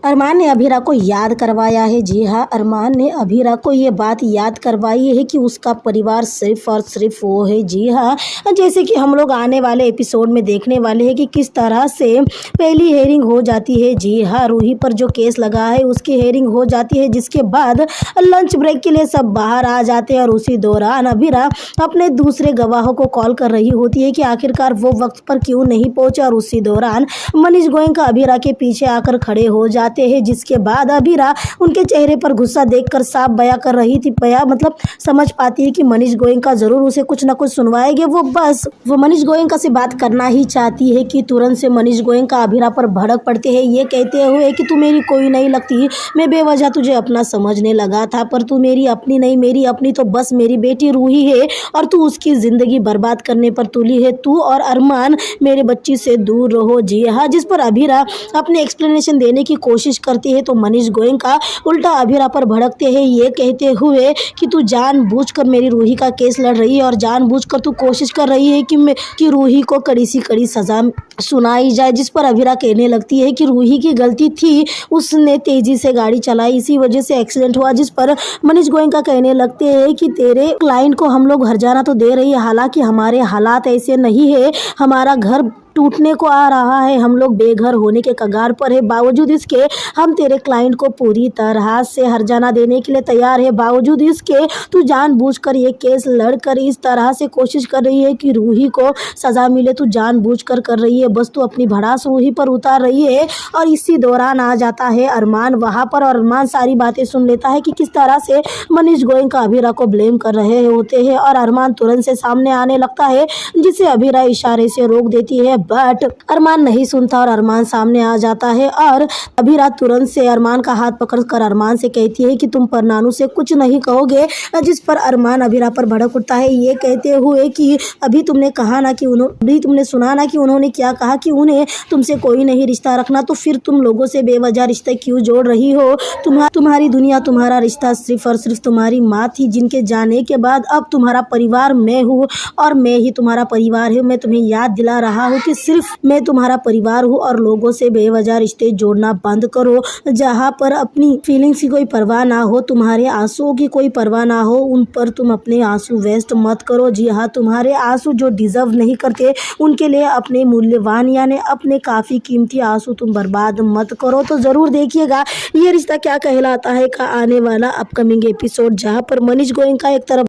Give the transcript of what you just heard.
अरमान ने अभीरा को याद करवाया है। जी हाँ, अरमान ने अभीरा को ये बात याद करवाई है कि उसका परिवार सिर्फ और सिर्फ वो है। जी हाँ, जैसे कि हम लोग आने वाले एपिसोड में देखने वाले हैं कि किस तरह से पहली हेयरिंग हो जाती है। जी हाँ, रूही पर जो केस लगा है उसकी हेयरिंग हो जाती है, जिसके बाद लंच ब्रेक के लिए सब बाहर आ जाते हैं और उसी दौरान अभीरा अपने दूसरे गवाहों को कॉल कर रही होती है कि आखिरकार वो वक्त पर क्यों नहीं पहुंचे। और उसी दौरान मनीष गोयनका अभीरा के पीछे आकर खड़े हो जाते हैं, जिसके बाद अभीरा उनके चेहरे पर गुस्सा देखकर साफ बयां कर रही थी। बयां मतलब समझ पाती है कि मनीष गोयनका जरूर उसे कुछ ना कुछ सुनवाएंगे। वो मनीष गोयनका से बात करना ही चाहती है कि तुरंत से मनीष गोयनका अभीरा पर भड़क पड़ते हैं, ये कहते हुए कि तू मेरी कोई नहीं लगती, मैं बेवजह तुझे अपना समझने लगा था, पर तू मेरी अपनी नहीं, मेरी अपनी तो बस मेरी बेटी रूही है और तू उसकी जिंदगी बर्बाद करने पर तुली है। तू और अरमान मेरे बच्ची से दूर रहो। जी हाँ, जिस पर अभीरा अपने एक्सप्लेनेशन देने की कोशिश करती है तो मनीष गोयनका उल्टा अभीरा पर भड़कते हैं, ये कहते हुए कि तू जानबूझकर मेरी रूही का केस लड़ रही है और जानबूझकर तू कोशिश कर रही है कि रूही को कड़ी सी कड़ी सजा सुनाई जाए। जिस पर अभीरा कहने लगती है कि रूही की गलती थी, उसने तेजी से गाड़ी चलाई, इसी वजह से एक्सीडेंट हुआ। जिस पर मनीष गोयनका कहने लगते हैं कि तेरे क्लाइंट को हम लोग हर्जाना तो दे रही है, हालांकि हमारे हालात ऐसे नहीं है, हमारा घर टूटने को आ रहा है, हम लोग बेघर होने के कगार पर है, बावजूद इसके हम तेरे क्लाइंट को पूरी तरह से हर्जाना देने के लिए तैयार है। बावजूद इसके तू जानबूझकर ये केस लड़कर इस तरह से कोशिश कर रही है कि रूही को सजा मिले, तू जानबूझकर कर रही है, बस तू अपनी भड़ास रूही पर उतार रही है। और इसी दौरान आ जाता है अरमान वहां पर और अरमान सारी बातें सुन लेता है कि किस तरह से मनीष गोयनका अभीरा को ब्लेम कर रहे होते हैं और अरमान तुरंत से सामने आने लगता है, जिसे अभीरा इशारे से रोक देती है, बट अरमान नहीं सुनता और अरमान सामने आ जाता है और अभीरा तुरंत से अरमान का हाथ पकड़कर अरमान से कहती है कि तुम परनानू से कुछ नहीं कहोगे। जिस पर अरमान अभीरा पर भड़क उठता है, ये कहते हुए कि अभी तुमने सुना ना कि उन्होंने क्या कहा कि उन्हें तुमसे कोई नहीं रिश्ता रखना, तो फिर तुम लोगों से बेवजह रिश्ते क्यों जोड़ रही हो। तुम्हारी दुनिया, तुम्हारा रिश्ता सिर्फ और सिर्फ तुम्हारी माँ थी, जिनके जाने के बाद अब तुम्हारा परिवार मैं हूँ और मैं ही तुम्हारा परिवार हूँ। मैं तुम्हें याद दिला रहा हूँ कि सिर्फ मैं तुम्हारा परिवार हूँ और लोगों से बेवजह रिश्ते जोड़ना बंद करो। जहाँ पर अपनी फीलिंग्स की कोई परवाह ना हो, तुम्हारे आंसुओं की कोई परवाह ना हो, उन पर तुम अपने आंसू वेस्ट मत करो। जी हाँ, तुम्हारे आंसू जो डिजर्व नहीं करते उनके लिए अपने मूल्यवान यानी अपने काफ़ी कीमती आंसू तुम बर्बाद मत करो। तो ज़रूर देखिएगा ये रिश्ता क्या कहलाता है का आने वाला अपकमिंग एपिसोड, जहाँ पर मनीष गोयनका एक तरफ